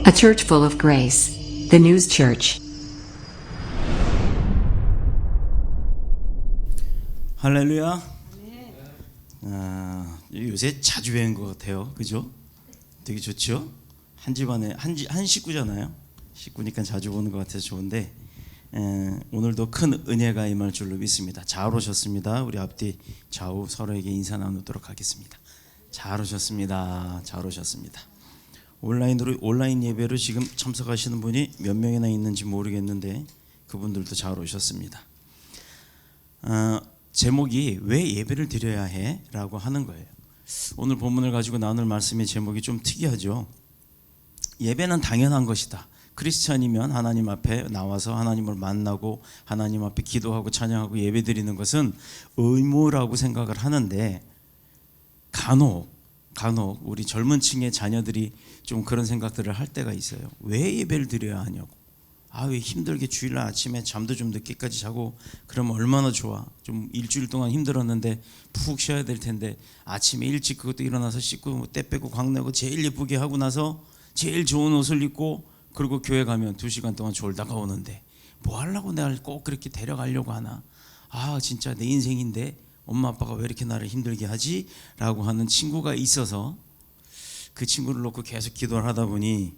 A church full of grace. The News Church. 할렐루야. 요새 자주 뵈는 것 같아요. 그죠? 되게 좋죠? 한 집안에 한 식구잖아요. 식구니까 자주 보는 것 같아서 좋은데 오늘도 큰 은혜가 임할 줄로 믿습니다. 잘 오셨습니다. 우리 앞뒤 좌우 서로에게 인사 나누도록 하겠습니다. 잘 오셨습니다. 잘 오셨습니다. 온라인 예배로 지금 참석하시는 분이 몇 명이나 있는지 모르겠는데 그분들도 잘 오셨습니다. 제목이 왜 예배를 드려야 해? 라고 하는 거예요. 오늘 본문을 가지고 나눌 말씀의 제목이 좀 특이하죠. 예배는 당연한 것이다. 크리스찬이면 하나님 앞에 나와서 하나님을 만나고 하나님 앞에 기도하고 찬양하고 예배 드리는 것은 의무라고 생각을 하는데 간혹 우리 젊은 층의 자녀들이 좀 그런 생각들을 할 때가 있어요. 왜 예배를 드려야 하냐고. 왜 힘들게 주일날 아침에 잠도 좀 늦게까지 자고 그러면 얼마나 좋아. 좀 일주일 동안 힘들었는데 푹 쉬어야 될 텐데 아침에 일찍 그것도 일어나서 씻고 때 빼고 광내고 제일 예쁘게 하고 나서 제일 좋은 옷을 입고 그리고 교회 가면 2시간 동안 졸다가 오는데 뭐 하려고 내가 꼭 그렇게 데려가려고 하나. 진짜 내 인생인데 엄마 아빠가 왜 이렇게 나를 힘들게 하지? 라고 하는 친구가 있어서 그 친구를 놓고 계속 기도를 하다 보니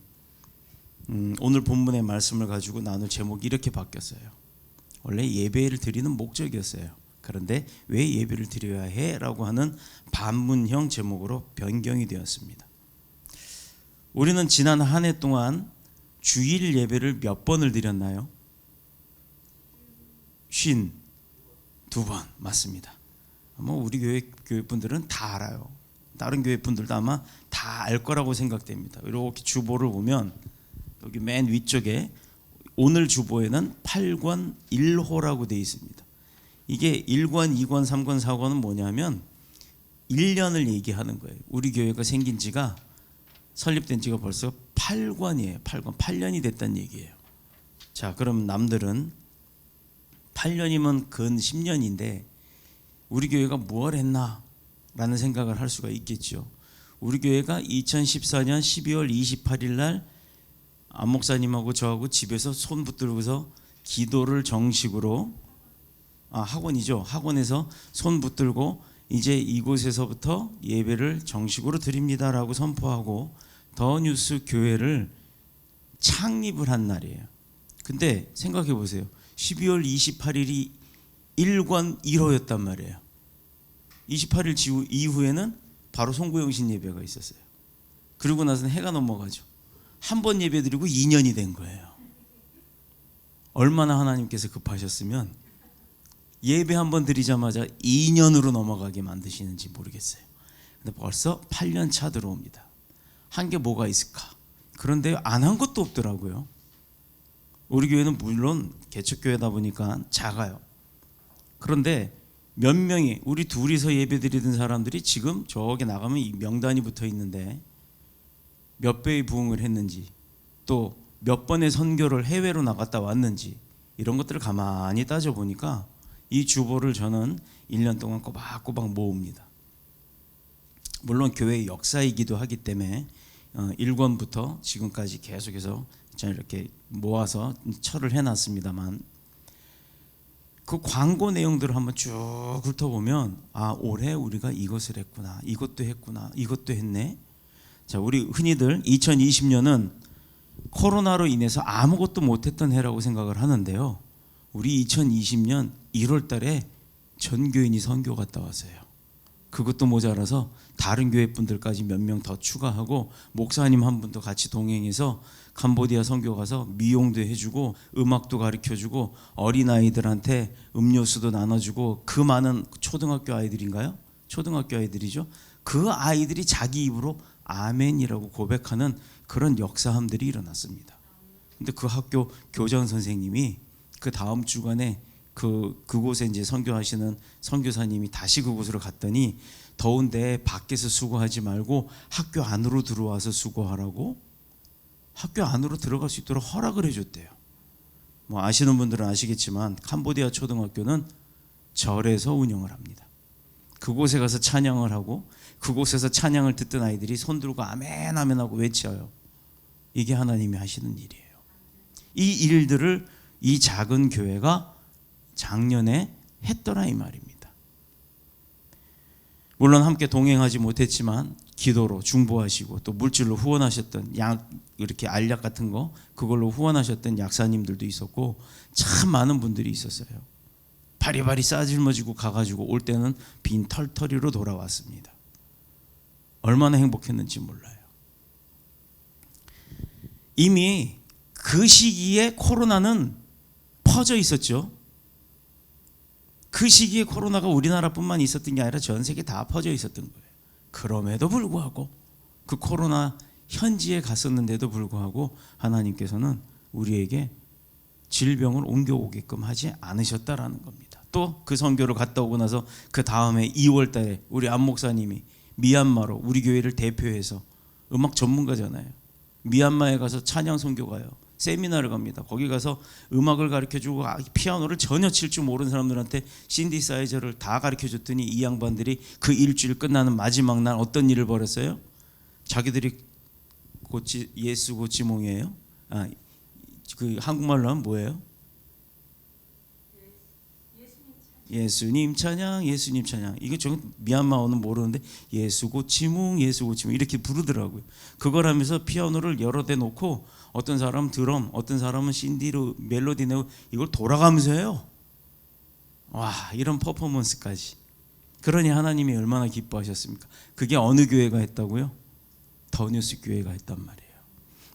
오늘 본문의 말씀을 가지고 나눌 제목이 이렇게 바뀌었어요. 원래 예배를 드리는 목적이었어요. 그런데 왜 예배를 드려야 해? 라고 하는 반문형 제목으로 변경이 되었습니다. 우리는 지난 한 해 동안 주일 예배를 몇 번을 드렸나요? 52번 맞습니다. 아마 우리 교회 분들은 다 알아요. 다른 교회 분들도 아마 다 알 거라고 생각됩니다. 이렇게 주보를 보면 여기 맨 위쪽에 오늘 주보에는 8권 1호라고 되어 있습니다. 이게 1권, 2권, 3권, 4권은 뭐냐면 1년을 얘기하는 거예요. 우리 교회가 생긴 지가 설립된 지가 벌써 8권이에요. 8년이 됐다는 얘기예요. 자, 그럼 남들은 8년이면 근 10년인데 우리 교회가 뭘 했나 라는 생각을 할 수가 있겠죠. 우리 교회가 2014년 12월 28일 날 안 목사님하고 저하고 집에서 손 붙들고서 기도를 정식으로 학원이죠. 학원에서 손 붙들고 이제 이곳에서부터 예배를 정식으로 드립니다라고 선포하고 더 뉴스 교회를 창립을 한 날이에요. 근데 생각해 보세요. 12월 28일이 1권 1호였단 말이에요. 28일 이후에는 바로 송구영신 예배가 있었어요. 그러고 나서는 해가 넘어가죠. 한 번 예배 드리고 2년이 된 거예요. 얼마나 하나님께서 급하셨으면 예배 한 번 드리자마자 2년으로 넘어가게 만드시는지 모르겠어요. 근데 벌써 8년 차 들어옵니다. 한 게 뭐가 있을까? 그런데 안 한 것도 없더라고요. 우리 교회는 물론 개척교회다 보니까 작아요. 그런데 몇 명이 우리 둘이서 예배 드리던 사람들이 지금 저기 나가면 이 명단이 붙어 있는데 몇 배의 부흥을 했는지 또 몇 번의 선교를 해외로 나갔다 왔는지 이런 것들을 가만히 따져보니까 이 주보를 저는 1년 동안 꼬박꼬박 모읍니다. 물론 교회의 역사이기도 하기 때문에 1권부터 지금까지 계속해서 이렇게 모아서 철을 해놨습니다만 그 광고 내용들을 한번 쭉 훑어보면 올해 우리가 이것을 했구나, 이것도 했구나, 이것도 했네. 자, 우리 흔히들 2020년은 코로나로 인해서 아무것도 못했던 해라고 생각을 하는데요. 우리 2020년 1월 달에 전 교인이 선교 갔다 왔어요. 그것도 모자라서 다른 교회 분들까지 몇 명 더 추가하고 목사님 한 분도 같이 동행해서 캄보디아 선교 가서 미용도 해주고 음악도 가르쳐주고 어린아이들한테 음료수도 나눠주고 그 많은 초등학교 아이들인가요? 초등학교 아이들이죠. 그 아이들이 자기 입으로 아멘이라고 고백하는 그런 역사함들이 일어났습니다. 근데 그 학교 교장 선생님이 그 다음 주간에 그곳에 이제 선교하시는 선교사님이 다시 그곳으로 갔더니 더운데 밖에서 수고하지 말고 학교 안으로 들어와서 수고하라고 학교 안으로 들어갈 수 있도록 허락을 해줬대요. 뭐 아시는 분들은 아시겠지만 캄보디아 초등학교는 절에서 운영을 합니다. 그곳에 가서 찬양을 하고 그곳에서 찬양을 듣던 아이들이 손 들고 아멘 아멘 하고 외쳐요. 이게 하나님이 하시는 일이에요. 이 일들을 이 작은 교회가 작년에 했더라 이 말입니다. 물론 함께 동행하지 못했지만 기도로 중보하시고 또 물질로 후원하셨던 약, 이렇게 알약 같은 거 그걸로 후원하셨던 약사님들도 있었고 참 많은 분들이 있었어요. 바리바리 싸질머지고 가가지고 올 때는 빈 털터리로 돌아왔습니다. 얼마나 행복했는지 몰라요. 이미 그 시기에 코로나는 퍼져 있었죠. 그 시기에 코로나가 우리나라뿐만 있었던 게 아니라 전 세계 다 퍼져 있었던 거예요. 그럼에도 불구하고 그 코로나 현지에 갔었는데도 불구하고 하나님께서는 우리에게 질병을 옮겨오게끔 하지 않으셨다라는 겁니다. 또 그 선교를 갔다 오고 나서 그 다음에 2월 달에 우리 안 목사님이 미얀마로 우리 교회를 대표해서 음악 전문가잖아요. 미얀마에 가서 찬양 선교 가요. 세미나를 갑니다. 거기 가서 음악을 가르쳐주고 피아노를 전혀 칠 줄 모르는 사람들한테 신디사이저를 다 가르쳐줬더니 이 양반들이 그 일주일 끝나는 마지막 날 어떤 일을 벌였어요? 자기들이 예수 고치몽이에요? 그 한국말로 하면 뭐예요? 예수님 찬양, 예수님 찬양. 이게 저 미얀마어는 모르는데 예수 고치몽, 예수 고치몽 이렇게 부르더라고요. 그걸 하면서 피아노를 여러 대 놓고 어떤 사람은 드럼, 어떤 사람은 신디로 멜로디 내고 이걸 돌아가면서 해요. 와, 이런 퍼포먼스까지. 그러니 하나님이 얼마나 기뻐하셨습니까? 그게 어느 교회가 했다고요? 더뉴스 교회가 했단 말이에요.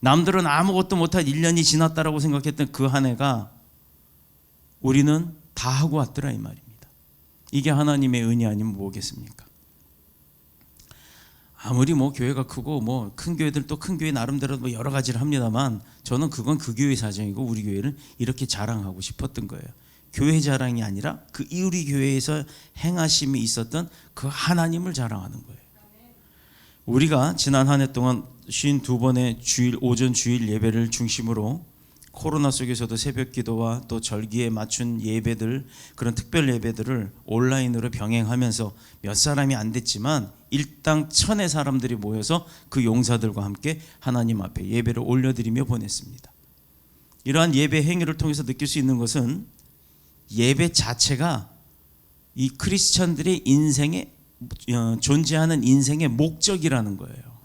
남들은 아무것도 못한 1년이 지났다라고 생각했던 그 한 해가 우리는 다 하고 왔더라 이 말입니다. 이게 하나님의 은혜 아니면 뭐겠습니까? 아무리 뭐 교회가 크고 뭐 큰 교회들 또 큰 교회 나름대로 뭐 여러 가지를 합니다만 저는 그건 그 교회 사정이고 우리 교회를 이렇게 자랑하고 싶었던 거예요. 교회 자랑이 아니라 그 우리 교회에서 행하심이 있었던 그 하나님을 자랑하는 거예요. 우리가 지난 한 해 동안 52번의 주일 오전 주일 예배를 중심으로 코로나 속에서도 새벽 기도와 또 절기에 맞춘 예배들 그런 특별 예배들을 온라인으로 병행하면서 몇 사람이 안 됐지만 일당 1000의 사람들이 모여서 그 용사들과 함께 하나님 앞에 예배를 올려드리며 보냈습니다. 이러한 예배 행위를 통해서 느낄 수 있는 것은 예배 자체가 이 크리스천들의 인생에 존재하는 인생의 목적이라는 거예요.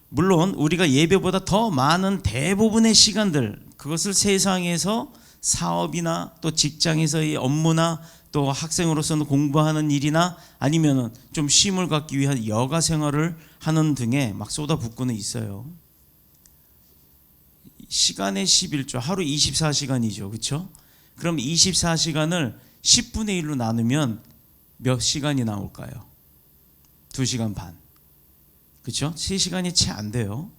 물론 우리가 예배보다 더 많은 대부분의 시간들 그것을 세상에서 사업이나 또 직장에서의 업무나 또 학생으로서는 공부하는 일이나 아니면은 좀 쉼을 갖기 위한 여가 생활을 하는 등에 막 쏟아붓고는 있어요. 시간의 11조 하루 24시간이죠. 그렇죠? 그럼 24시간을 10분의 1로 나누면 몇 시간이 나올까요? 2시간 반. 그렇죠? 3시간이 채 안 돼요.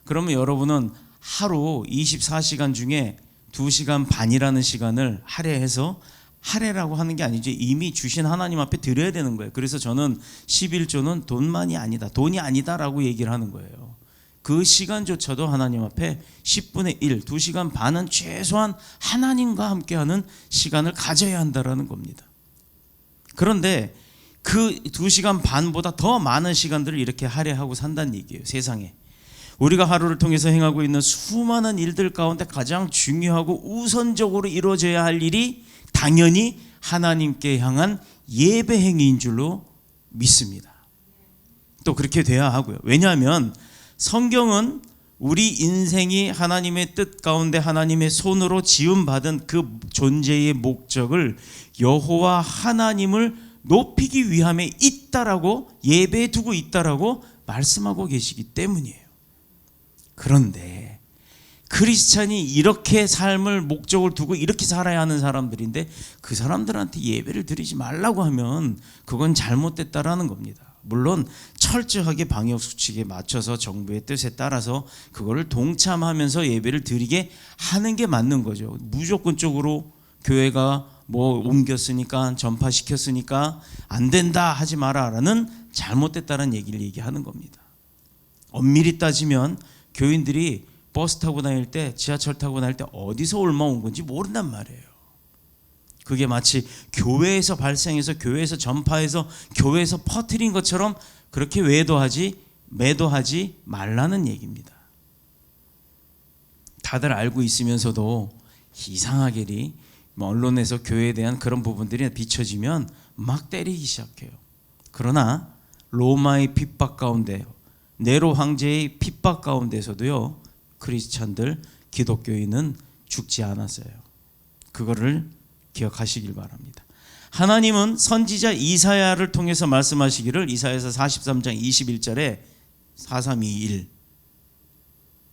그러면 여러분은 하루 24시간 중에 2시간 반이라는 시간을 할애해서 할애라고 하는 게 아니죠. 이미 주신 하나님 앞에 드려야 되는 거예요. 그래서 저는 11조는 돈만이 아니다. 돈이 아니다라고 얘기를 하는 거예요. 그 시간조차도 하나님 앞에 10분의 1, 2시간 반은 최소한 하나님과 함께하는 시간을 가져야 한다라는 겁니다. 그런데 그 2시간 반보다 더 많은 시간들을 이렇게 할애하고 산다는 얘기예요. 세상에 우리가 하루를 통해서 행하고 있는 수많은 일들 가운데 가장 중요하고 우선적으로 이루어져야 할 일이 당연히 하나님께 향한 예배 행위인 줄로 믿습니다. 또 그렇게 돼야 하고요. 왜냐하면 성경은 우리 인생이 하나님의 뜻 가운데 하나님의 손으로 지음받은 그 존재의 목적을 여호와 하나님을 높이기 위함에 있다라고 예배에 두고 있다라고 말씀하고 계시기 때문이에요. 그런데 크리스찬이 이렇게 삶을 목적을 두고 이렇게 살아야 하는 사람들인데 그 사람들한테 예배를 드리지 말라고 하면 그건 잘못됐다라는 겁니다. 물론 철저하게 방역수칙에 맞춰서 정부의 뜻에 따라서 그거를 동참하면서 예배를 드리게 하는 게 맞는 거죠. 무조건적으로 교회가 뭐 옮겼으니까 전파시켰으니까 안 된다 하지 마라라는 잘못됐다는 얘기를 얘기하는 겁니다. 엄밀히 따지면 교인들이 버스 타고 다닐 때 지하철 타고 다닐 때 어디서 얼마 온 건지 모른단 말이에요. 그게 마치 교회에서 발생해서 교회에서 전파해서 교회에서 퍼뜨린 것처럼 그렇게 매도하지 말라는 얘기입니다. 다들 알고 있으면서도 이상하게 언론에서 교회에 대한 그런 부분들이 비춰지면 막 때리기 시작해요. 그러나 로마의 핍박 가운데, 네로 황제의 핍박 가운데서도요, 크리스찬들, 기독교인은 죽지 않았어요. 그거를 기억하시길 바랍니다. 하나님은 선지자 이사야를 통해서 말씀하시기를, 이사야서 43장 21절에 4321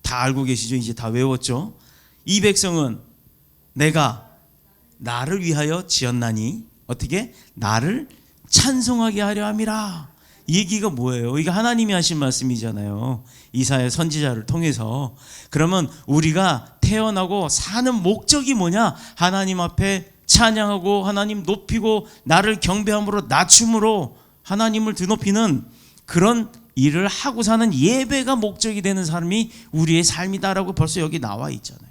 다 알고 계시죠? 이제 다 외웠죠? 이 백성은 내가 나를 위하여 지었나니 어떻게? 나를 찬송하게 하려 함이라. 이 얘기가 뭐예요? 이게 하나님이 하신 말씀이잖아요. 이사야 선지자를 통해서. 그러면 우리가 태어나고 사는 목적이 뭐냐? 하나님 앞에 찬양하고 하나님 높이고 나를 경배함으로 낮춤으로 하나님을 드높이는 그런 일을 하고 사는 예배가 목적이 되는 삶이 우리의 삶이다라고 벌써 여기 나와 있잖아요.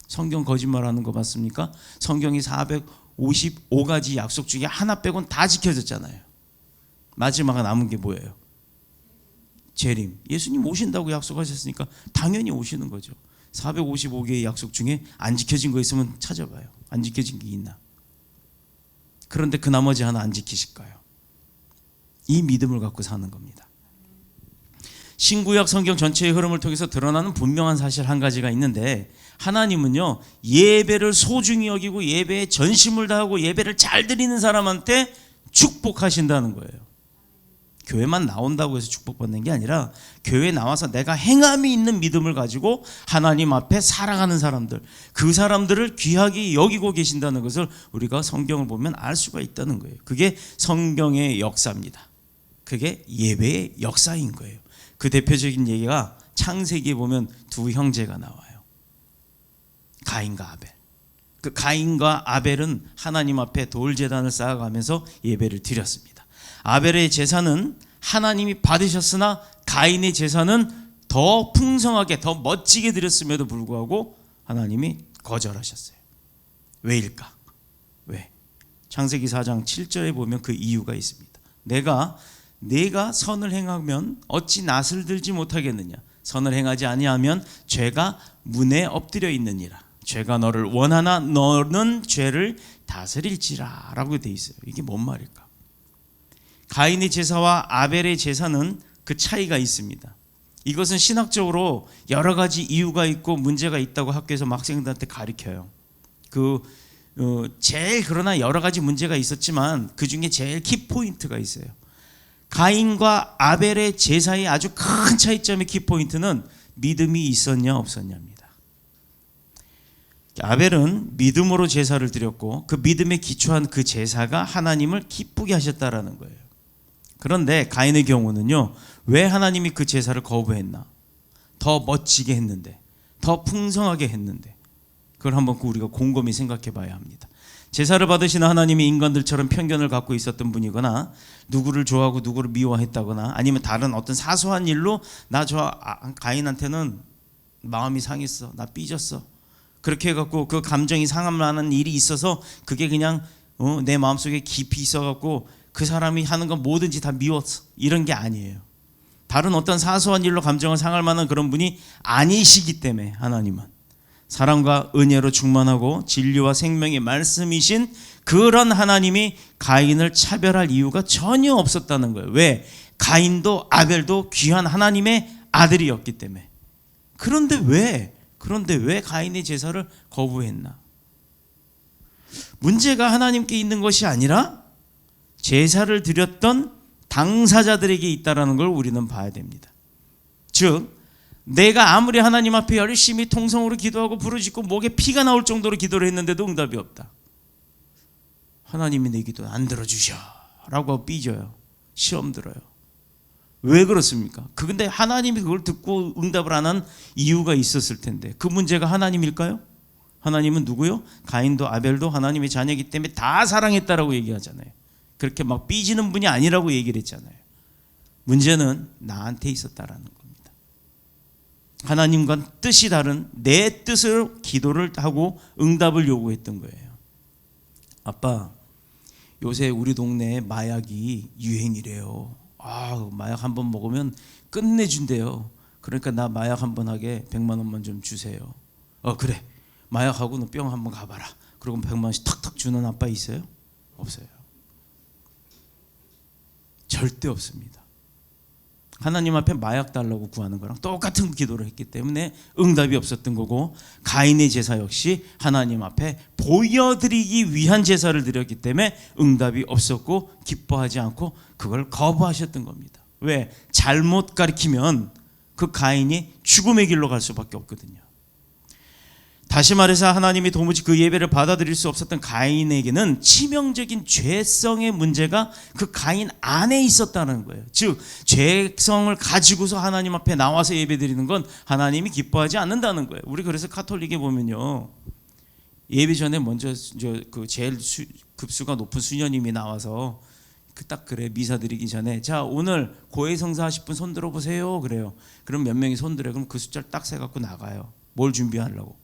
성경 거짓말하는 거 맞습니까? 성경이 455가지 약속 중에 하나 빼고는 다 지켜졌잖아요. 마지막에 남은 게 뭐예요? 재림. 예수님 오신다고 약속하셨으니까 당연히 오시는 거죠. 455개의 약속 중에 안 지켜진 거 있으면 찾아봐요. 안 지켜진 게 있나? 그런데 그 나머지 하나 안 지키실까요? 이 믿음을 갖고 사는 겁니다. 신구약 성경 전체의 흐름을 통해서 드러나는 분명한 사실 한 가지가 있는데, 하나님은요, 예배를 소중히 여기고 예배에 전심을 다하고 예배를 잘 드리는 사람한테 축복하신다는 거예요. 교회만 나온다고 해서 축복받는 게 아니라 교회에 나와서 내가 행함이 있는 믿음을 가지고 하나님 앞에 살아가는 사람들, 그 사람들을 귀하게 여기고 계신다는 것을 우리가 성경을 보면 알 수가 있다는 거예요. 그게 성경의 역사입니다. 그게 예배의 역사인 거예요. 그 대표적인 얘기가 창세기에 보면 두 형제가 나와요. 가인과 아벨. 그 가인과 아벨은 하나님 앞에 돌제단을 쌓아가면서 예배를 드렸습니다. 아벨의 제사는 하나님이 받으셨으나 가인의 제사는 더 풍성하게 더 멋지게 드렸음에도 불구하고 하나님이 거절하셨어요. 왜일까? 왜? 창세기 4장 7절에 보면 그 이유가 있습니다. 내가 선을 행하면 어찌 낫을 들지 못하겠느냐? 선을 행하지 아니하면 죄가 문에 엎드려 있느니라. 죄가 너를 원하나 너는 죄를 다스릴지라 라고 돼 있어요. 이게 뭔 말일까? 가인의 제사와 아벨의 제사는 그 차이가 있습니다. 이것은 신학적으로 여러 가지 이유가 있고 문제가 있다고 학교에서 학생들한테 가르쳐요. 제일 그러나 여러 가지 문제가 있었지만 그 중에 제일 키포인트가 있어요. 가인과 아벨의 제사의 아주 큰 차이점의 키포인트는 믿음이 있었냐 없었냐입니다. 아벨은 믿음으로 제사를 드렸고 그 믿음에 기초한 그 제사가 하나님을 기쁘게 하셨다라는 거예요. 그런데 가인의 경우는요, 왜 하나님이 그 제사를 거부했나? 더 멋지게 했는데, 더 풍성하게 했는데, 그걸 한번 우리가 곰곰이 생각해 봐야 합니다. 제사를 받으시는 하나님이 인간들처럼 편견을 갖고 있었던 분이거나 누구를 좋아하고 누구를 미워했다거나 아니면 다른 어떤 사소한 일로 나 저 가인한테는 마음이 상했어, 나 삐졌어, 그렇게 해갖고 그 감정이 상하는 일이 있어서 그게 그냥 내 마음속에 깊이 있어갖고 그 사람이 하는 건 뭐든지 다 미웠어, 이런 게 아니에요. 다른 어떤 사소한 일로 감정을 상할 만한 그런 분이 아니시기 때문에 하나님은 사랑과 은혜로 충만하고 진리와 생명의 말씀이신 그런 하나님이 가인을 차별할 이유가 전혀 없었다는 거예요. 왜? 가인도 아벨도 귀한 하나님의 아들이었기 때문에. 그런데 왜 가인의 제사를 거부했나? 문제가 하나님께 있는 것이 아니라 제사를 드렸던 당사자들에게 있다라는 걸 우리는 봐야 됩니다. 즉 내가 아무리 하나님 앞에 열심히 통성으로 기도하고 부르짖고 목에 피가 나올 정도로 기도를 했는데도 응답이 없다. 하나님이 내 기도 안 들어주셔 라고 삐져요. 시험 들어요. 왜 그렇습니까? 근데 하나님이 그걸 듣고 응답을 안 한 이유가 있었을 텐데 그 문제가 하나님일까요? 하나님은 누구요? 가인도 아벨도 하나님의 자녀이기 때문에 다 사랑했다라고 얘기하잖아요. 그렇게 막 삐지는 분이 아니라고 얘기를 했잖아요. 문제는 나한테 있었다라는 겁니다. 하나님과 뜻이 다른 내 뜻으로 기도를 하고 응답을 요구했던 거예요. 아빠, 요새 우리 동네에 마약이 유행이래요. 마약 한번 먹으면 끝내준대요. 그러니까 나 마약 한번 하게 100만 원만 좀 주세요. 그래, 마약하고 너 병 한번 가봐라. 그리고 100만 원씩 탁탁 주는 아빠 있어요? 없어요. 절대 없습니다. 하나님 앞에 마약 달라고 구하는 거랑 똑같은 기도를 했기 때문에 응답이 없었던 거고, 가인의 제사 역시 하나님 앞에 보여드리기 위한 제사를 드렸기 때문에 응답이 없었고 기뻐하지 않고 그걸 거부하셨던 겁니다. 왜? 잘못 가리키면 그 가인이 죽음의 길로 갈 수밖에 없거든요. 다시 말해서 하나님이 도무지 그 예배를 받아들일 수 없었던 가인에게는 치명적인 죄성의 문제가 그 가인 안에 있었다는 거예요. 즉 죄성을 가지고서 하나님 앞에 나와서 예배드리는 건 하나님이 기뻐하지 않는다는 거예요. 우리 그래서 카톨릭에 보면요, 예배 전에 먼저 그 제일 급수가 높은 수녀님이 나와서 딱 그래, 미사 드리기 전에 자 오늘 고해성사 하실 분 손 들어보세요 그래요. 그럼 몇 명이 손 들어요. 그럼 그 숫자를 딱 세 갖고 나가요. 뭘 준비하려고?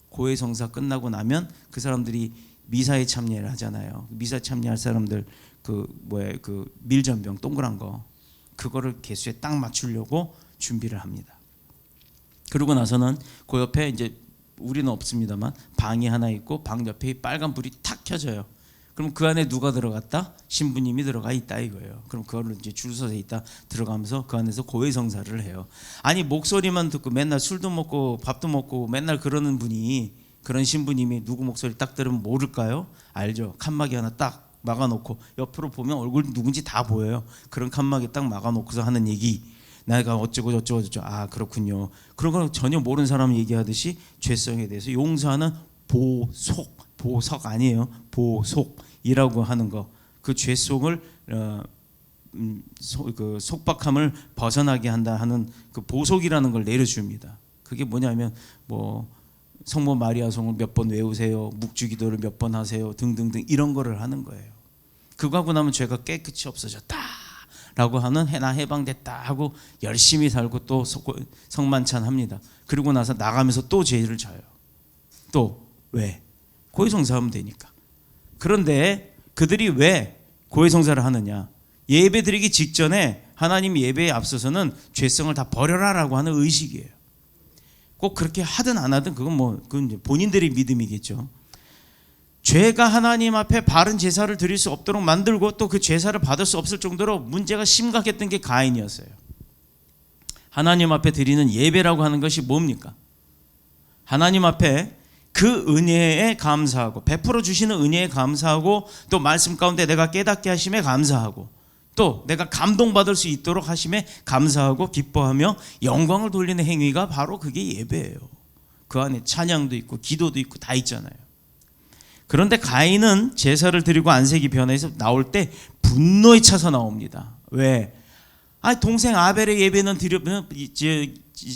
고해성사 끝나고 나면 그 사람들이 미사에 참여를 하잖아요. 미사 참여할 사람들 그 밀전병 동그란 거, 그거를 개수에 딱 맞추려고 준비를 합니다. 그러고 나서는 그 옆에 이제 우리는 없습니다만 방이 하나 있고 방 옆에 빨간 불이 탁 켜져요. 그럼 그 안에 누가 들어갔다? 신부님이 들어가 있다 이거예요. 그럼 그거를 이제 줄 서서 있다 들어가면서 그 안에서 고해성사를 해요. 아니 목소리만 듣고 맨날 술도 먹고 밥도 먹고 맨날 그러는 분이, 그런 신부님이 누구 목소리 딱 들으면 모를까요? 알죠. 칸막이 하나 딱 막아놓고 옆으로 보면 얼굴 누군지 다 보여요. 그런 칸막이 딱 막아놓고서 하는 얘기, 내가 어쩌고 저쩌고 저쩌고, 아 그렇군요. 그런 걸 전혀 모르는 사람 얘기하듯이 죄성에 대해서 용서하는 보석 아니에요. 보속이라고 하는 거, 그 죄속을 그 속박함을 벗어나게 한다 하는 그 보속이라는 걸 내려줍니다. 그게 뭐냐면 뭐 성모 마리아송을 몇 번 외우세요, 묵주기도를 몇 번 하세요 등등등 이런 거를 하는 거예요. 그거 하고 나면 죄가 깨끗이 없어졌다 라고 하는, 나 해방됐다 하고 열심히 살고 또 성만찬 합니다. 그리고 나서 나가면서 또 죄를 져요. 또 왜? 고해성사하면 되니까. 그런데 그들이 왜 고해성사를 하느냐? 예배 드리기 직전에 하나님 예배에 앞서서는 죄성을 다 버려라라고 하는 의식이에요. 꼭 그렇게 하든 안 하든 그건 본인들의 믿음이겠죠. 죄가 하나님 앞에 바른 제사를 드릴 수 없도록 만들고 또 그 제사를 받을 수 없을 정도로 문제가 심각했던 게 가인이었어요. 하나님 앞에 드리는 예배라고 하는 것이 뭡니까? 하나님 앞에 그 은혜에 감사하고, 베풀어 주시는 은혜에 감사하고, 또 말씀 가운데 내가 깨닫게 하심에 감사하고, 또 내가 감동받을 수 있도록 하심에 감사하고 기뻐하며 영광을 돌리는 행위가 바로 그게 예배예요. 그 안에 찬양도 있고 기도도 있고 다 있잖아요. 그런데 가인은 제사를 드리고 안색이 변해서 나올 때 분노에 차서 나옵니다. 왜? 동생 아벨의 예배는 드리면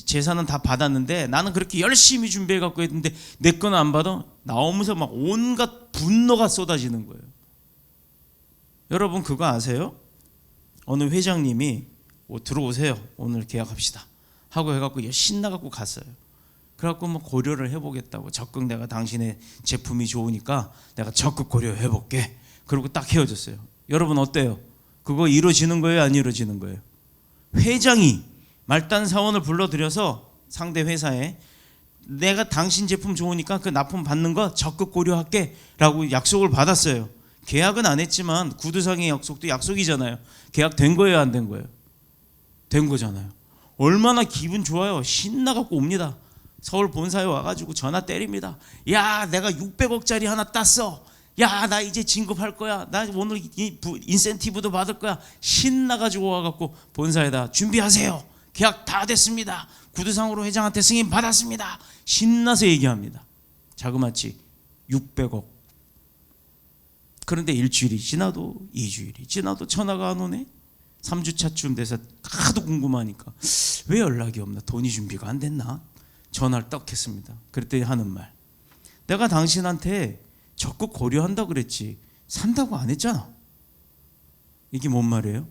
제사는 다 받았는데 나는 그렇게 열심히 준비해 갖고 했는데 내 거는 안 받아? 나오면서 막 온갖 분노가 쏟아지는 거예요. 여러분 그거 아세요? 어느 회장님이 들어오세요, 오늘 계약합시다 하고 해갖고 신나갖고 갔어요. 그래갖고 고려를 해보겠다고, 적극 내가 당신의 제품이 좋으니까 내가 적극 고려해볼게. 그리고 딱 헤어졌어요. 여러분 어때요? 그거 이루어지는 거예요, 안 이루어지는 거예요? 회장이 말단 사원을 불러들여서 상대 회사에 내가 당신 제품 좋으니까 그 납품 받는 거 적극 고려할게 라고 약속을 받았어요. 계약은 안 했지만 구두상의 약속도 약속이잖아요. 계약 된 거예요, 안 된 거예요? 된 거잖아요. 얼마나 기분 좋아요. 신나갖고 옵니다. 서울 본사에 와가지고 전화 때립니다. 야, 내가 600억짜리 하나 땄어. 야, 나 이제 진급할 거야. 나 오늘 인센티브도 받을 거야. 신나가지고 와갖고 본사에다 준비하세요. 계약 다 됐습니다. 구두상으로 회장한테 승인 받았습니다. 신나서 얘기합니다. 자그마치 600억. 그런데 일주일이 지나도 2주일이 지나도 전화가 안 오네. 3주차쯤 돼서 하도 궁금하니까 왜 연락이 없나, 돈이 준비가 안 됐나, 전화를 딱 했습니다. 그랬더니 하는 말, 내가 당신한테 적극 고려한다고 그랬지 산다고 안 했잖아. 이게 뭔 말이에요?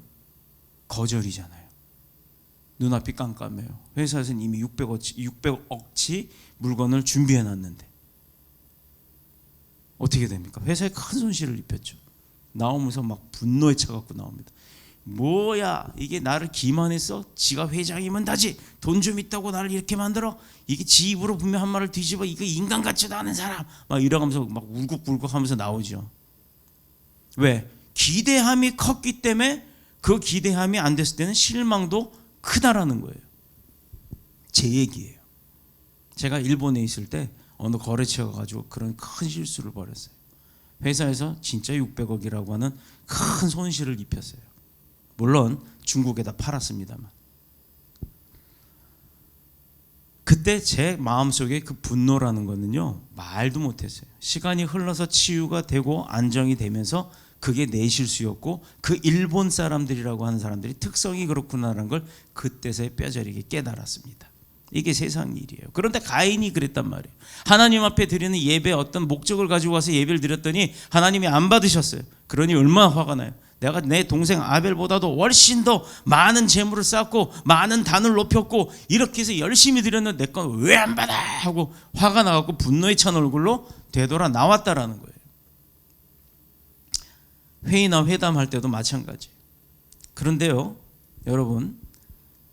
거절이잖아요. 눈앞이 깜깜해요. 회사에서는 이미 600억치 물건을 준비해 놨는데 어떻게 됩니까? 회사에 큰 손실을 입혔죠. 나오면서 막 분노에 차갖고 나옵니다. 뭐야 이게 나를 기만했어? 지가 회장이면 다지 돈 좀 있다고 나를 이렇게 만들어? 이게 지 입으로 분명 한 말을 뒤집어 이거 인간 같지도 않은 사람 막 이러면서 막 울컥울컥 하면서 나오죠. 왜? 기대함이 컸기 때문에 그 기대함이 안 됐을 때는 실망도 크다라는 거예요. 제 얘기예요. 제가 일본에 있을 때 어느 거래처에 가가지고 그런 큰 실수를 벌였어요. 회사에서 진짜 600억이라고 하는 큰 손실을 입혔어요. 물론 중국에다 팔았습니다만. 그때 제 마음속에 그 분노라는 거는요 말도 못했어요. 시간이 흘러서 치유가 되고 안정이 되면서 그게 내 실수였고 그 일본 사람들이라고 하는 사람들이 특성이 그렇구나라는 걸 그때서야 뼈저리게 깨달았습니다. 이게 세상 일이에요. 그런데 가인이 그랬단 말이에요. 하나님 앞에 드리는 예배 어떤 목적을 가지고 와서 예배를 드렸더니 하나님이 안 받으셨어요. 그러니 얼마나 화가 나요. 내가 내 동생 아벨보다도 훨씬 더 많은 재물을 쌓고 많은 단을 높였고 이렇게 해서 열심히 드렸는데 내 건 왜 안 받아 하고 화가 나갖고 분노에 찬 얼굴로 되돌아 나왔다라는 거예요. 회의나 회담할 때도 마찬가지. 그런데요 여러분,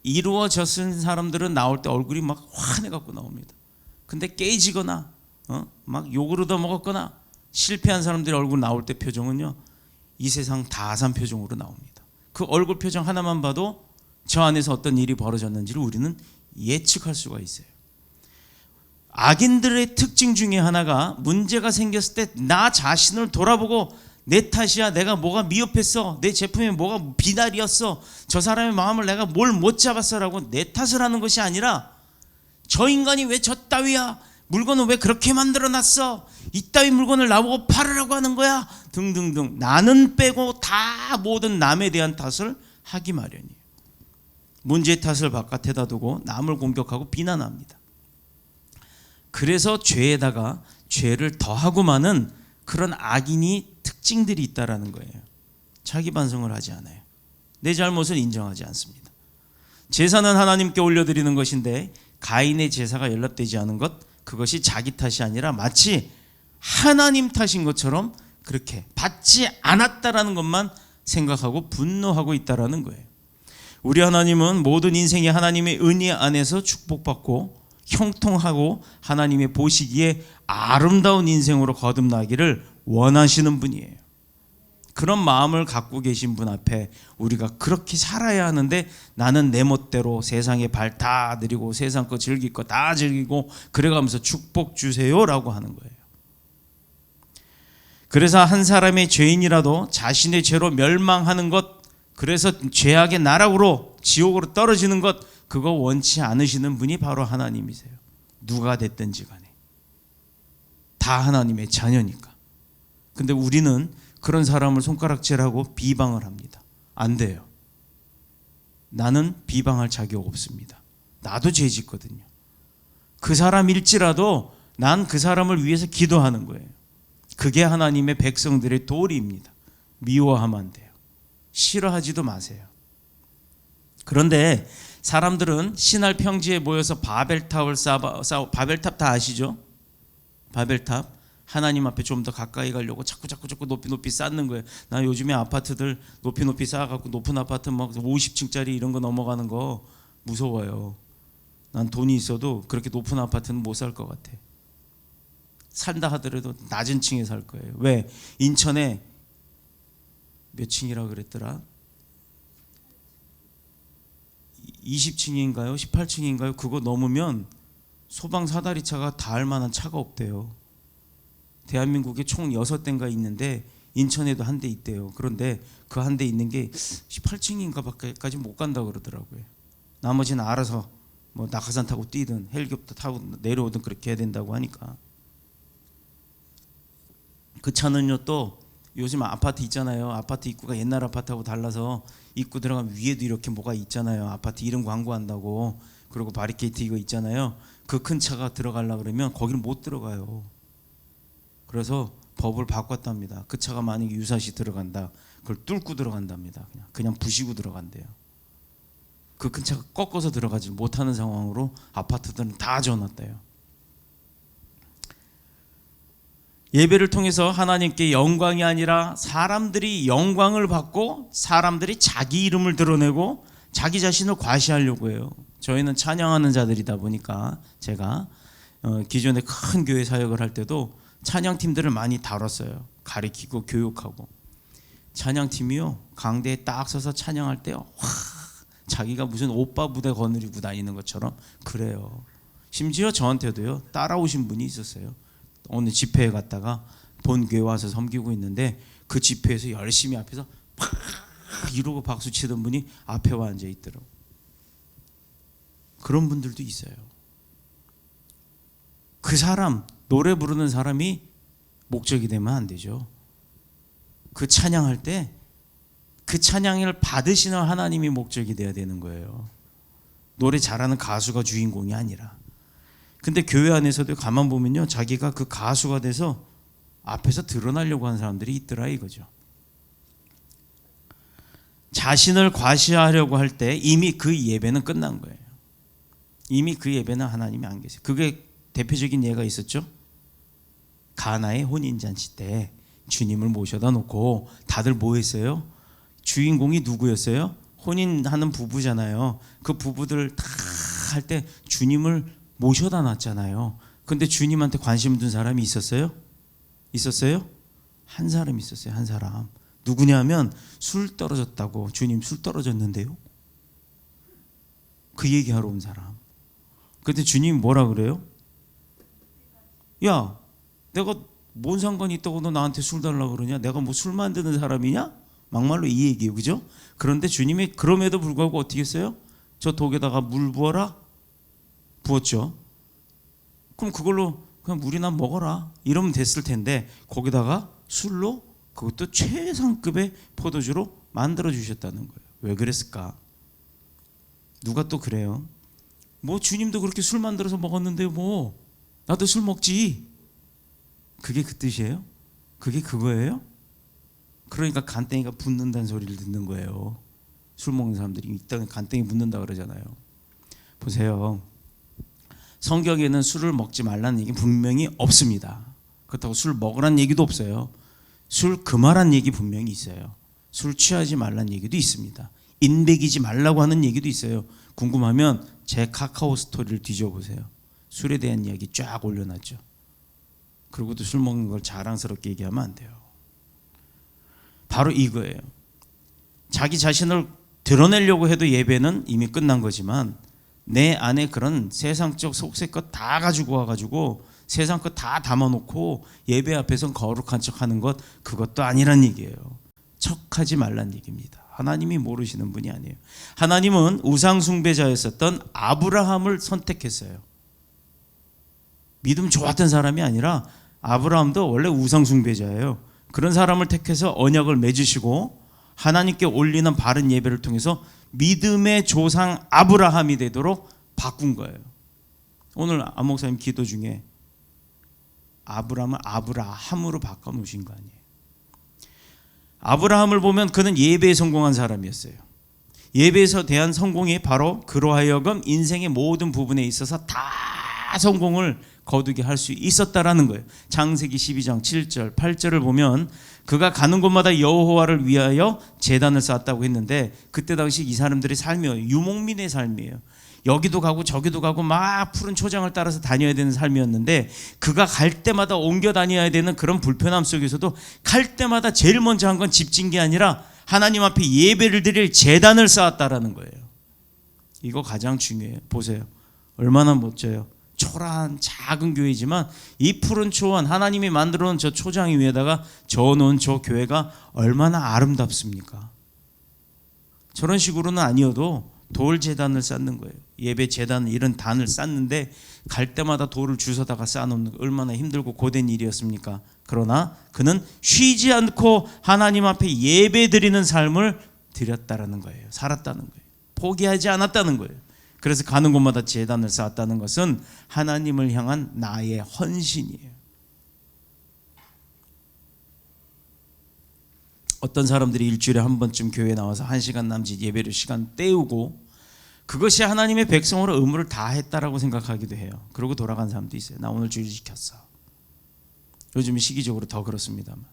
이루어졌은 사람들은 나올 때 얼굴이 막 환해갖고 나옵니다. 근데 깨지거나 막 욕을 얻어먹었거나 실패한 사람들의 얼굴 나올 때 표정은요 이 세상 다 산 표정으로 나옵니다. 그 얼굴 표정 하나만 봐도 저 안에서 어떤 일이 벌어졌는지를 우리는 예측할 수가 있어요. 악인들의 특징 중에 하나가 문제가 생겼을 때 나 자신을 돌아보고 내 탓이야, 내가 뭐가 미흡했어, 내 제품에 뭐가 비날이었어, 저 사람의 마음을 내가 뭘 못 잡았어 라고 내 탓을 하는 것이 아니라 저 인간이 왜 저 따위야, 물건을 왜 그렇게 만들어놨어, 이따위 물건을 나보고 팔으라고 하는 거야 등등등 나는 빼고 다 모든 남에 대한 탓을 하기 마련이에요. 문제의 탓을 바깥에다 두고 남을 공격하고 비난합니다. 그래서 죄에다가 죄를 더하고 마는 그런 악인이 특징들이 있다라는 거예요. 자기 반성을 하지 않아요. 내 잘못을 인정하지 않습니다. 제사는 하나님께 올려드리는 것인데 가인의 제사가 연락되지 않은 것, 그것이 자기 탓이 아니라 마치 하나님 탓인 것처럼 그렇게 받지 않았다라는 것만 생각하고 분노하고 있다라는 거예요. 우리 하나님은 모든 인생이 하나님의 은혜 안에서 축복받고 형통하고 하나님의 보시기에 아름다운 인생으로 거듭나기를 원하시는 분이에요. 그런 마음을 갖고 계신 분 앞에 우리가 그렇게 살아야 하는데 나는 내 멋대로 세상에 발 다 들이고 세상 거 즐길 거 다 즐기고 그래가면서 축복 주세요라고 하는 거예요. 그래서 한 사람의 죄인이라도 자신의 죄로 멸망하는 것, 그래서 죄악의 나락으로 지옥으로 떨어지는 것, 그거 원치 않으시는 분이 바로 하나님이세요. 누가 됐든지 간에 다 하나님의 자녀니까. 근데 우리는 그런 사람을 손가락질하고 비방을 합니다. 안 돼요. 나는 비방할 자격 없습니다. 나도 죄 짓거든요. 그 사람일지라도 난 그 사람을 위해서 기도하는 거예요. 그게 하나님의 백성들의 도리입니다. 미워하면 안 돼요. 싫어하지도 마세요. 그런데 사람들은 신할 평지에 모여서 바벨탑을 바벨탑 다 아시죠? 바벨탑. 하나님 앞에 좀 더 가까이 가려고 자꾸 높이 쌓는 거예요. 나 요즘에 아파트들 높이 쌓아갖고 높은 아파트 막 50층짜리 이런 거 넘어가는 거 무서워요. 난 돈이 있어도 그렇게 높은 아파트는 못 살 것 같아. 산다 하더라도 낮은 층에 살 거예요. 왜? 인천에 몇 층이라 그랬더라? 20층인가요? 18층인가요? 그거 넘으면 소방 사다리차가 닿을 만한 차가 없대요. 대한민국에 총 6대인가 있는데 인천에도 한 대 있대요. 그런데 그 한 대 있는 게 18층인가 밖에까지 못 간다 그러더라고요. 나머지는 알아서 뭐 낙하산 타고 뛰든 헬기콥터 타고 내려오든 그렇게 해야 된다고 하니까. 그 차는요 또 요즘 아파트 있잖아요. 아파트 입구가 옛날 아파트하고 달라서 입구 들어가면 위에도 이렇게 뭐가 있잖아요. 아파트 이름 광고한다고. 그리고 바리케이트 이거 있잖아요. 그 큰 차가 들어가려고 그러면 거기는 못 들어가요. 그래서 법을 바꿨답니다. 그 차가 만약에 유사시 들어간다, 그걸 뚫고 들어간답니다. 그냥 부시고 들어간대요. 그 큰 차가 꺾어서 들어가지 못하는 상황으로 아파트들은 다 지어놨대요. 예배를 통해서 하나님께 영광이 아니라 사람들이 영광을 받고 사람들이 자기 이름을 드러내고 자기 자신을 과시하려고 해요. 저희는 찬양하는 자들이다 보니까 제가 기존에 큰 교회 사역을 할 때도 찬양팀들을 많이 다뤘어요. 가르치고 교육하고. 찬양팀이요, 강대에 딱 서서 찬양할 때요, 자기가 무슨 오빠 부대 거느리고 다니는 것처럼 그래요. 심지어 저한테도요, 따라오신 분이 있었어요. 어느 집회에 갔다가 본교회 와서 섬기고 있는데 그 집회에서 열심히 앞에서 팍 이러고 박수 치던 분이 앞에 와 앉아 있더라고요. 그런 분들도 있어요. 그 사람, 노래 부르는 사람이 목적이 되면 안 되죠. 그 찬양할 때 그 찬양을 받으시는 하나님이 목적이 돼야 되는 거예요. 노래 잘하는 가수가 주인공이 아니라. 근데 교회 안에서도 가만 보면요, 자기가 그 가수가 돼서 앞에서 드러나려고 하는 사람들이 있더라 이거죠. 자신을 과시하려고 할 때 이미 그 예배는 끝난 거예요. 이미 그 예배는 하나님이 안 계세요. 그게 대표적인 예가 있었죠. 가나의 혼인잔치 때 주님을 모셔다 놓고 다들 뭐 했어요? 주인공이 누구였어요? 혼인하는 부부잖아요. 그 부부들 다 할 때 주님을 모셔다 놨잖아요. 근데 주님한테 관심 둔 사람이 있었어요? 있었어요? 한 사람 있었어요. 한 사람. 누구냐면 술 떨어졌다고. 주님 술 떨어졌는데요. 그 얘기하러 온 사람. 근데 주님이 뭐라 그래요? 야, 내가 뭔 상관이 있다고 너 나한테 술 달라고 그러냐? 내가 뭐 술 만드는 사람이냐? 막말로 이 얘기예요. 그죠? 그런데 주님이 그럼에도 불구하고 어떻게 했어요? 저 독에다가 물 부어라? 부었죠. 그럼 그걸로 그냥 물이나 먹어라 이러면 됐을 텐데 거기다가 술로 그것도 최상급의 포도주로 만들어 주셨다는 거예요. 왜 그랬을까? 누가 또 그래요? 뭐 주님도 그렇게 술 만들어서 먹었는데 뭐 나도 술 먹지. 그게 그 뜻이에요? 그게 그거예요? 그러니까 간땡이가 붓는다는 소리를 듣는 거예요. 술 먹는 사람들이 이 땅에 간땡이 붓는다 그러잖아요. 보세요. 성경에는 술을 먹지 말라는 얘기 분명히 없습니다. 그렇다고 술 먹으라는 얘기도 없어요. 술 금하라는 얘기 분명히 있어요. 술 취하지 말라는 얘기도 있습니다. 인백이지 말라고 하는 얘기도 있어요. 궁금하면 제 카카오 스토리를 뒤져보세요. 술에 대한 이야기 쫙 올려놨죠. 그리고도 술 먹는 걸 자랑스럽게 얘기하면 안 돼요. 바로 이거예요. 자기 자신을 드러내려고 해도 예배는 이미 끝난 거지만 내 안에 그런 세상적 속세껏 다 가지고 와가지고 세상 것 다 담아놓고 예배 앞에선 거룩한 척하는 것, 그것도 아니란 얘기예요. 척하지 말란 얘기입니다. 하나님이 모르시는 분이 아니에요. 하나님은 우상 숭배자였었던 아브라함을 선택했어요. 믿음 좋았던 사람이 아니라 아브라함도 원래 우상 숭배자예요. 그런 사람을 택해서 언약을 맺으시고 하나님께 올리는 바른 예배를 통해서 믿음의 조상 아브라함이 되도록 바꾼 거예요. 오늘 안 목사님 기도 중에 아브라함을 아브라함으로 바꿔놓으신 거 아니에요. 아브라함을 보면 그는 예배에 성공한 사람이었어요. 예배에서 대한 성공이 바로 그로 하여금 인생의 모든 부분에 있어서 다 성공을 거두게 할 수 있었다라는 거예요. 창세기 12장 7절 8절을 보면 그가 가는 곳마다 여호와를 위하여 제단을 쌓았다고 했는데 그때 당시 이 사람들의 삶이 유목민의 삶이에요. 여기도 가고 저기도 가고 막 푸른 초장을 따라서 다녀야 되는 삶이었는데 그가 갈 때마다 옮겨 다녀야 되는 그런 불편함 속에서도 갈 때마다 제일 먼저 한 건 집 진 게 아니라 하나님 앞에 예배를 드릴 제단을 쌓았다라는 거예요. 이거 가장 중요해요. 보세요. 얼마나 멋져요. 초라한 작은 교회지만 이 푸른 초원 하나님이 만들어 놓은 저 초장 위에다가 저어놓은 저 교회가 얼마나 아름답습니까? 저런 식으로는 아니어도 돌 제단을 쌓는 거예요. 예배 제단 이런 단을 쌓는데 갈 때마다 돌을 주워다가 쌓아놓는 거 얼마나 힘들고 고된 일이었습니까? 그러나 그는 쉬지 않고 하나님 앞에 예배 드리는 삶을 드렸다라는 거예요. 살았다는 거예요. 포기하지 않았다는 거예요. 그래서 가는 곳마다 제단을 쌓았다는 것은 하나님을 향한 나의 헌신이에요. 어떤 사람들이 일주일에 한 번쯤 교회에 나와서 1시간 남짓 예배를 시간 때우고 그것이 하나님의 백성으로 의무를 다 했다라고 생각하기도 해요. 그러고 돌아간 사람도 있어요. 나 오늘 주일 지켰어. 요즘 시기적으로 더 그렇습니다만.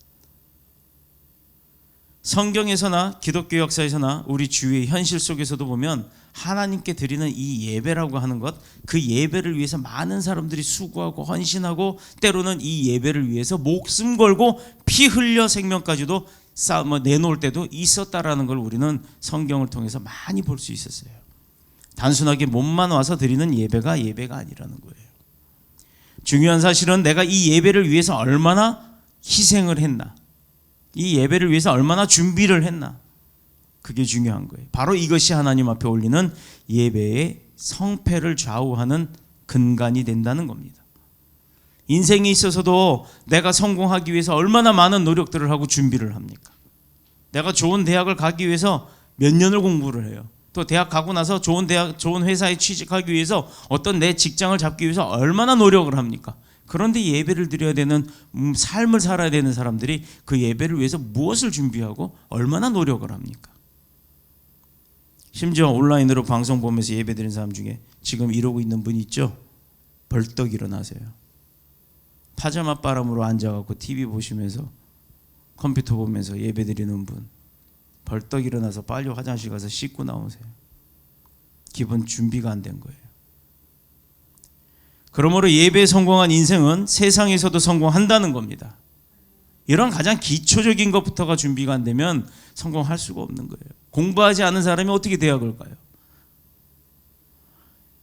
성경에서나 기독교 역사에서나 우리 주위의 현실 속에서도 보면 하나님께 드리는 이 예배라고 하는 것, 그 예배를 위해서 많은 사람들이 수고하고 헌신하고 때로는 이 예배를 위해서 목숨 걸고 피 흘려 생명까지도 내놓을 때도 있었다라는 걸 우리는 성경을 통해서 많이 볼 수 있었어요. 단순하게 몸만 와서 드리는 예배가 아니라는 거예요. 중요한 사실은 내가 이 예배를 위해서 얼마나 희생을 했나, 이 예배를 위해서 얼마나 준비를 했나, 그게 중요한 거예요. 바로 이것이 하나님 앞에 올리는 예배의 성패를 좌우하는 근간이 된다는 겁니다. 인생에 있어서도 내가 성공하기 위해서 얼마나 많은 노력들을 하고 준비를 합니까? 내가 좋은 대학을 가기 위해서 몇 년을 공부를 해요. 또 대학 가고 나서 좋은 회사에 취직하기 위해서 어떤 내 직장을 잡기 위해서 얼마나 노력을 합니까? 그런데 예배를 드려야 되는 삶을 살아야 되는 사람들이 그 예배를 위해서 무엇을 준비하고 얼마나 노력을 합니까? 심지어 온라인으로 방송 보면서 예배 드리는 사람 중에 지금 이러고 있는 분이 있죠? 벌떡 일어나세요. 파자마 바람으로 앉아갖고 TV 보시면서 컴퓨터 보면서 예배 드리는 분, 벌떡 일어나서 빨리 화장실 가서 씻고 나오세요. 기본 준비가 안 된 거예요. 그러므로 예배에 성공한 인생은 세상에서도 성공한다는 겁니다. 이런 가장 기초적인 것부터가 준비가 안 되면 성공할 수가 없는 거예요. 공부하지 않은 사람이 어떻게 대학을 가요?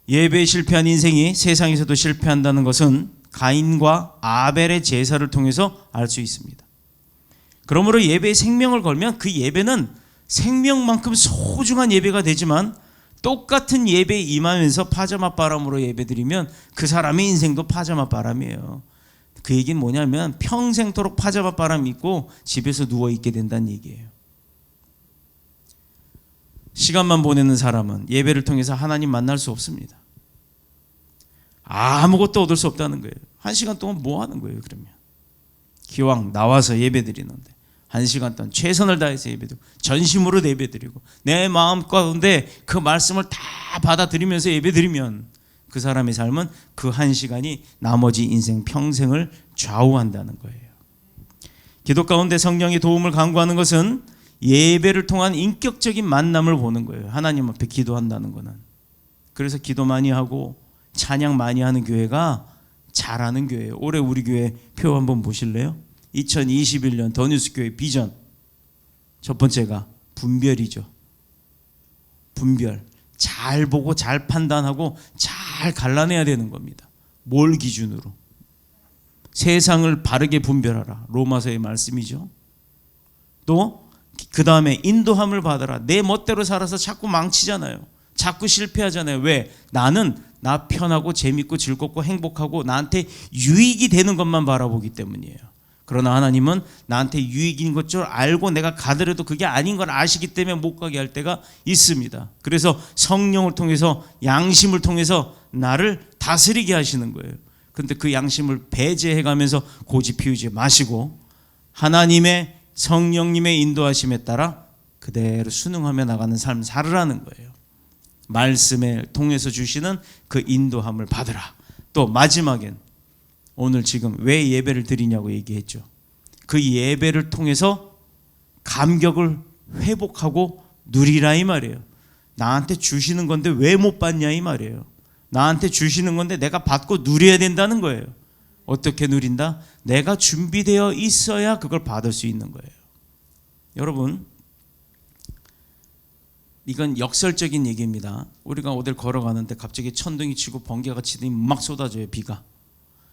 예배에 실패한 인생이 세상에서도 실패한다는 것은 가인과 아벨의 제사를 통해서 알 수 있습니다. 그러므로 예배에 생명을 걸면 그 예배는 생명만큼 소중한 예배가 되지만, 똑같은 예배에 임하면서 파자마 바람으로 예배드리면 그 사람의 인생도 파자마 바람이에요. 그 얘기는 뭐냐면 평생토록 파자마 바람 입고 집에서 누워있게 된다는 얘기예요. 시간만 보내는 사람은 예배를 통해서 하나님 만날 수 없습니다. 아무것도 얻을 수 없다는 거예요. 1시간 동안 뭐 하는 거예요? 그러면 기왕 나와서 예배드리는데 1시간 동안 최선을 다해서 예배드리고 전심으로 예배드리고 내 마음 가운데 그 말씀을 다 받아들이면서 예배드리면 그 사람의 삶은 그 1시간이 나머지 인생 평생을 좌우한다는 거예요. 기도 가운데 성령의 도움을 간구하는 것은 예배를 통한 인격적인 만남을 보는 거예요. 하나님 앞에 기도한다는 거는. 그래서 기도 많이 하고 찬양 많이 하는 교회가 잘하는 교회예요. 올해 우리 교회 표 한번 보실래요? 2021년 더뉴스 교회 비전 첫 번째가 분별이죠. 분별. 잘 보고 잘 판단하고 잘 갈라내야 되는 겁니다. 뭘 기준으로? 세상을 바르게 분별하라. 로마서의 말씀이죠. 또 그 다음에 인도함을 받아라. 내 멋대로 살아서 자꾸 망치잖아요. 자꾸 실패하잖아요. 왜? 나는 나 편하고 재밌고 즐겁고 행복하고 나한테 유익이 되는 것만 바라보기 때문이에요. 그러나 하나님은 나한테 유익인 것 줄 알고 내가 가더라도 그게 아닌 걸 아시기 때문에 못 가게 할 때가 있습니다. 그래서 성령을 통해서 양심을 통해서 나를 다스리게 하시는 거예요. 그런데 그 양심을 배제해가면서 고집 피우지 마시고 하나님의 성령님의 인도하심에 따라 그대로 순응하며 나가는 삶 살으라는 거예요. 말씀을 통해서 주시는 그 인도함을 받으라. 또 마지막엔 오늘 지금 왜 예배를 드리냐고 얘기했죠. 그 예배를 통해서 감격을 회복하고 누리라 이 말이에요. 나한테 주시는 건데 왜 못 받냐 이 말이에요. 나한테 주시는 건데 내가 받고 누려야 된다는 거예요. 어떻게 누린다? 내가 준비되어 있어야 그걸 받을 수 있는 거예요. 여러분, 이건 역설적인 얘기입니다. 우리가 어딜 걸어가는데 갑자기 천둥이 치고 번개가 치더니 막 쏟아져요. 비가.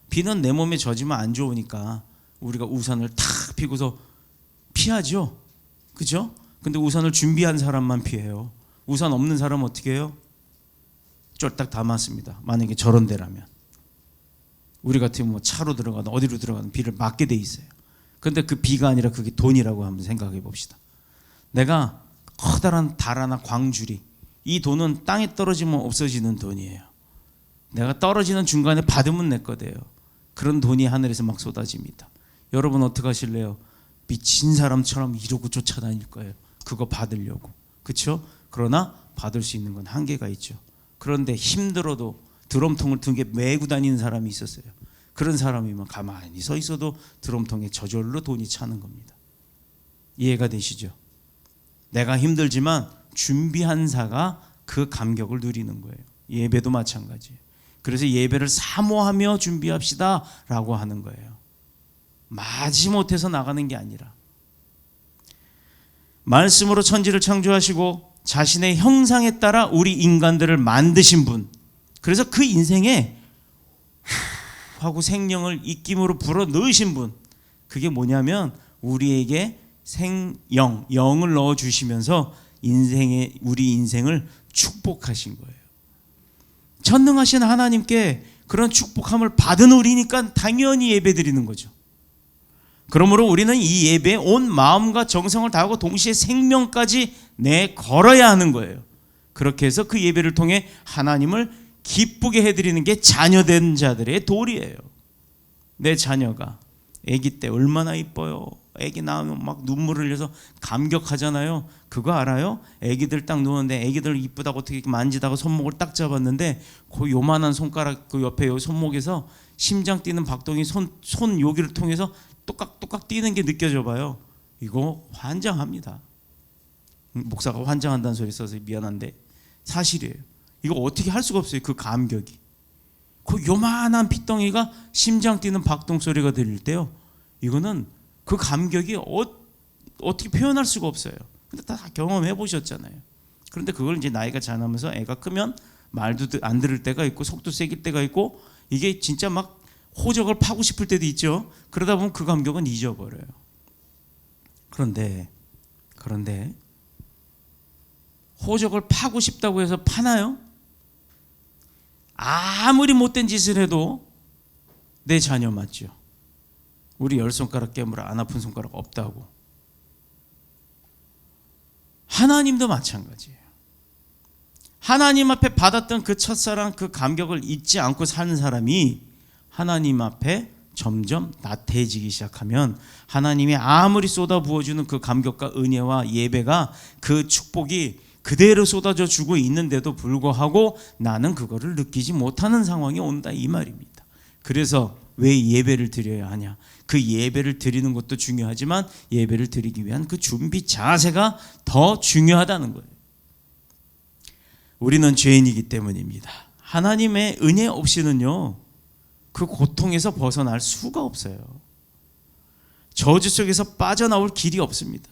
비는 내 몸에 젖으면 안 좋으니까 우리가 우산을 탁 피고서 피하죠. 그죠? 근데 우산을 준비한 사람만 피해요. 우산 없는 사람은 어떻게 해요? 쫄딱 담았습니다. 만약에 저런 데라면. 우리 같으면 뭐 차로 들어가든 어디로 들어가든 비를 맞게 돼 있어요. 그런데 그 비가 아니라 그게 돈이라고 한번 생각해 봅시다. 내가 커다란 달 하나 광주리, 이 돈은 땅에 떨어지면 없어지는 돈이에요. 내가 떨어지는 중간에 받으면 내 거대요. 그런 돈이 하늘에서 막 쏟아집니다. 여러분 어떻게 하실래요? 미친 사람처럼 이러고 쫓아다닐 거예요. 그거 받으려고. 그렇죠? 그러나 받을 수 있는 건 한계가 있죠. 그런데 힘들어도 드럼통을 등 에 메고 다니는 사람이 있었어요. 그런 사람이면 가만히 서 있어도 드럼통에 저절로 돈이 차는 겁니다. 이해가 되시죠? 내가 힘들지만 준비한 자가 그 감격을 누리는 거예요. 예배도 마찬가지예요. 그래서 예배를 사모하며 준비합시다 라고 하는 거예요. 마지못해서 나가는 게 아니라 말씀으로 천지를 창조하시고 자신의 형상에 따라 우리 인간들을 만드신 분, 그래서 그 인생에 하고 생명을 입김으로 불어 넣으신 분, 그게 뭐냐면 우리에게 영을 넣어 주시면서 우리 인생을 축복하신 거예요. 전능하신 하나님께 그런 축복함을 받은 우리니까 당연히 예배드리는 거죠. 그러므로 우리는 이 예배에 온 마음과 정성을 다하고 동시에 생명까지 내걸어야 하는 거예요. 그렇게 해서 그 예배를 통해 하나님을 기쁘게 해드리는 게 자녀된 자들의 도리예요. 내 자녀가 아기 때 얼마나 이뻐요. 아기 낳으면 막 눈물을 흘려서 감격하잖아요. 그거 알아요? 아기들 딱 누웠는데 아기들 이쁘다고 어떻게 만지다가 손목을 딱 잡았는데 그 요만한 손가락 그 옆에 요 손목에서 심장 뛰는 박동이 손 여기를 통해서 똑깍똑깍 뛰는 게 느껴져 봐요. 이거 환장합니다. 목사가 환장한다는 소리 써서 미안한데 사실이에요. 이거 어떻게 할 수가 없어요. 그 감격이. 그 요만한 핏덩이가 심장 뛰는 박동 소리가 들릴 때요. 이거는 그 감격이 어떻게 표현할 수가 없어요. 근데 다 경험해 보셨잖아요. 그런데 그걸 이제 나이가 자라면서 애가 크면 말도 안 들을 때가 있고 속도 세길 때가 있고 이게 진짜 막 호적을 파고 싶을 때도 있죠. 그러다 보면 그 감격은 잊어버려요. 그런데 호적을 파고 싶다고 해서 파나요? 아무리 못된 짓을 해도 내 자녀 맞죠. 우리 10손가락 깨물어 안 아픈 손가락 없다고. 하나님도 마찬가지예요. 하나님 앞에 받았던 그 첫사랑 그 감격을 잊지 않고 사는 사람이 하나님 앞에 점점 나태해지기 시작하면 하나님이 아무리 쏟아 부어주는 그 감격과 은혜와 예배가 그 축복이 그대로 쏟아져 주고 있는데도 불구하고 나는 그거를 느끼지 못하는 상황이 온다 이 말입니다. 그래서 왜 예배를 드려야 하냐? 그 예배를 드리는 것도 중요하지만 예배를 드리기 위한 그 준비 자세가 더 중요하다는 거예요. 우리는 죄인이기 때문입니다. 하나님의 은혜 없이는요 그 고통에서 벗어날 수가 없어요. 저주 속에서 빠져나올 길이 없습니다.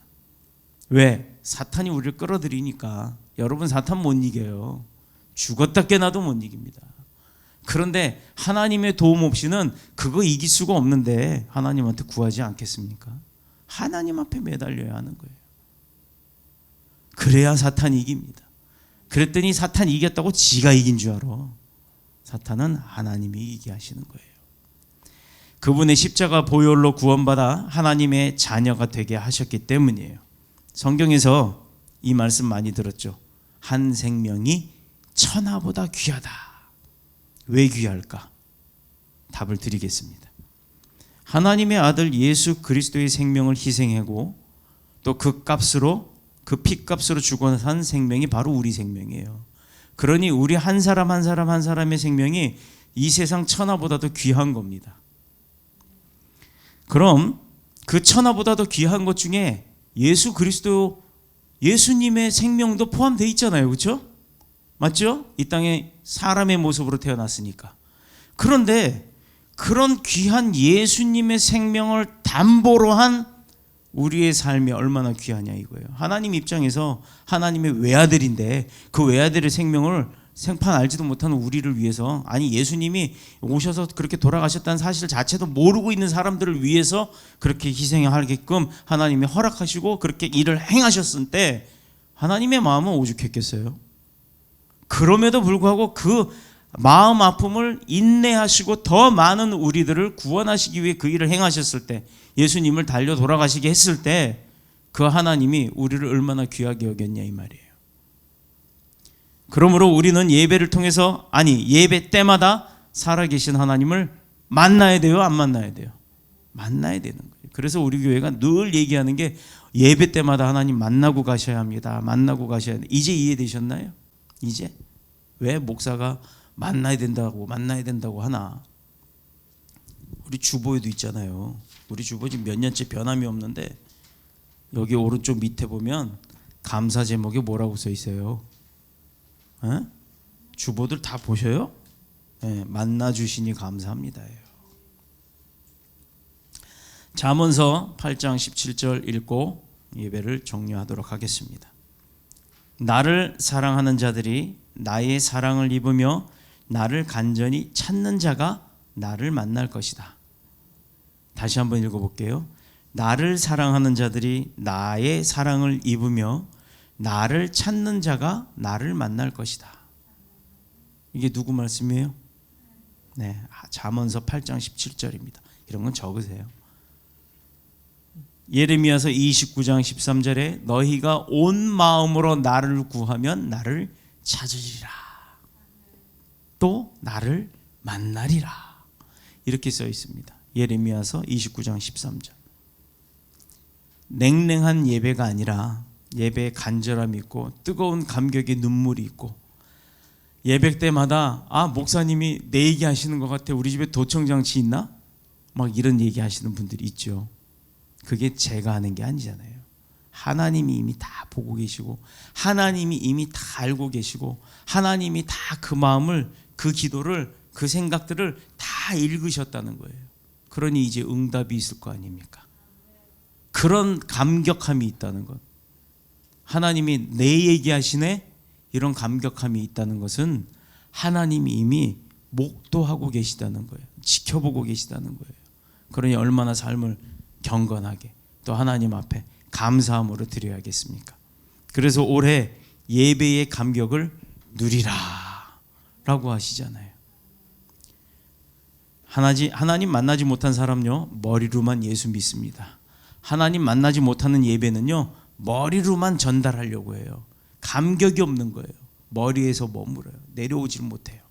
왜? 사탄이 우리를 끌어들이니까. 여러분 사탄 못 이겨요. 죽었다 깨나도 못 이깁니다. 그런데 하나님의 도움 없이는 그거 이길 수가 없는데 하나님한테 구하지 않겠습니까? 하나님 앞에 매달려야 하는 거예요. 그래야 사탄이 이깁니다. 그랬더니 사탄이 이겼다고 지가 이긴 줄 알아. 사탄은 하나님이 이기게 하시는 거예요. 그분의 십자가 보혈로 구원받아 하나님의 자녀가 되게 하셨기 때문이에요. 성경에서 이 말씀 많이 들었죠. 한 생명이 천하보다 귀하다. 왜 귀할까? 답을 드리겠습니다. 하나님의 아들 예수 그리스도의 생명을 희생하고 또 그 값으로 그 피값으로 죽어 산 생명이 바로 우리 생명이에요. 그러니 우리 한 사람 한 사람 한 사람의 생명이 이 세상 천하보다도 귀한 겁니다. 그럼 그 천하보다도 귀한 것 중에 예수 그리스도 예수님의 생명도 포함되어 있잖아요. 그렇죠? 맞죠? 이 땅에 사람의 모습으로 태어났으니까. 그런데 그런 귀한 예수님의 생명을 담보로 한 우리의 삶이 얼마나 귀하냐 이거예요. 하나님 입장에서 하나님의 외아들인데 그 외아들의 생명을 생판 알지도 못하는 우리를 위해서, 아니 예수님이 오셔서 그렇게 돌아가셨다는 사실 자체도 모르고 있는 사람들을 위해서 그렇게 희생하게끔 하나님이 허락하시고 그렇게 일을 행하셨을 때 하나님의 마음은 오죽했겠어요. 그럼에도 불구하고 그 마음 아픔을 인내하시고 더 많은 우리들을 구원하시기 위해 그 일을 행하셨을 때, 예수님을 달려 돌아가시게 했을 때 그 하나님이 우리를 얼마나 귀하게 여겼냐 이 말이에요. 그러므로 우리는 예배를 통해서, 아니 예배 때마다 살아계신 하나님을 만나야 돼요? 안 만나야 돼요? 만나야 되는 거예요. 그래서 우리 교회가 늘 얘기하는 게 예배 때마다 하나님 만나고 가셔야 합니다. 만나고 가셔야 돼요. 이제 이해되셨나요? 이제? 왜 목사가 만나야 된다고 하나? 우리 주보에도 있잖아요. 우리 주보 지금 몇 년째 변함이 없는데 여기 오른쪽 밑에 보면 감사 제목에 뭐라고 써 있어요? 에? 주보들 다 보셔요? 네, 만나 주시니 감사합니다예요. 잠언서 8장 17절 읽고 예배를 종료하도록 하겠습니다. 나를 사랑하는 자들이 나의 사랑을 입으며 나를 간절히 찾는 자가 나를 만날 것이다. 다시 한번 읽어볼게요. 나를 사랑하는 자들이 나의 사랑을 입으며 나를 찾는 자가 나를 만날 것이다. 이게 누구 말씀이에요? 네, 잠언서 8장 17절입니다. 이런 건 적으세요. 예레미야서 29장 13절에 너희가 온 마음으로 나를 구하면 나를 찾으리라. 또 나를 만나리라. 이렇게 써 있습니다. 예레미야서 29장 13절. 냉랭한 예배가 아니라 예배에 간절함이 있고 뜨거운 감격의 눈물이 있고 예배 때마다 목사님이 내 얘기 하시는 것 같아. 우리 집에 도청장치 있나? 막 이런 얘기 하시는 분들이 있죠. 그게 제가 하는 게 아니잖아요. 하나님이 이미 다 보고 계시고 하나님이 이미 다 알고 계시고 하나님이 다 그 마음을 그 기도를 그 생각들을 다 읽으셨다는 거예요. 그러니 이제 응답이 있을 거 아닙니까? 그런 감격함이 있다는 것. 하나님이 내 얘기하시네? 이런 감격함이 있다는 것은 하나님이 이미 목도하고 계시다는 거예요. 지켜보고 계시다는 거예요. 그러니 얼마나 삶을 경건하게 또 하나님 앞에 감사함으로 드려야겠습니까? 그래서 올해 예배의 감격을 누리라 라고 하시잖아요. 하나님 만나지 못한 사람요 머리로만 예수 믿습니다. 하나님 만나지 못하는 예배는요 머리로만 전달하려고 해요. 감격이 없는 거예요. 머리에서 머물어요. 내려오질 못해요.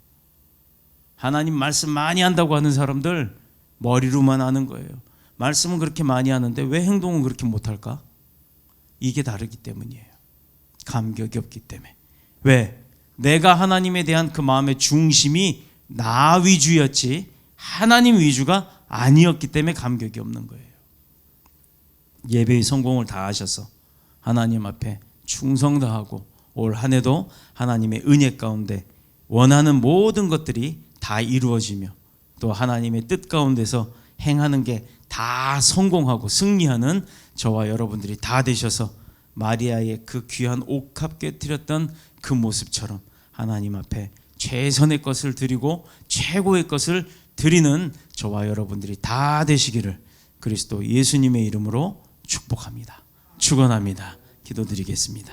하나님 말씀 많이 한다고 하는 사람들 머리로만 하는 거예요. 말씀은 그렇게 많이 하는데 왜 행동은 그렇게 못할까? 이게 다르기 때문이에요. 감격이 없기 때문에. 왜? 내가 하나님에 대한 그 마음의 중심이 나 위주였지 하나님 위주가 아니었기 때문에 감격이 없는 거예요. 예배의 성공을 다하셔서 하나님 앞에 충성 다하고 올 한 해도 하나님의 은혜 가운데 원하는 모든 것들이 다 이루어지며 또 하나님의 뜻 가운데서 행하는 게 다 성공하고 승리하는 저와 여러분들이 다 되셔서 마리아의 그 귀한 옥합 깨뜨렸던 그 모습처럼 하나님 앞에 최선의 것을 드리고 최고의 것을 드리는 저와 여러분들이 다 되시기를 그리스도 예수님의 이름으로 축복합니다. 축원합니다. 기도드리겠습니다.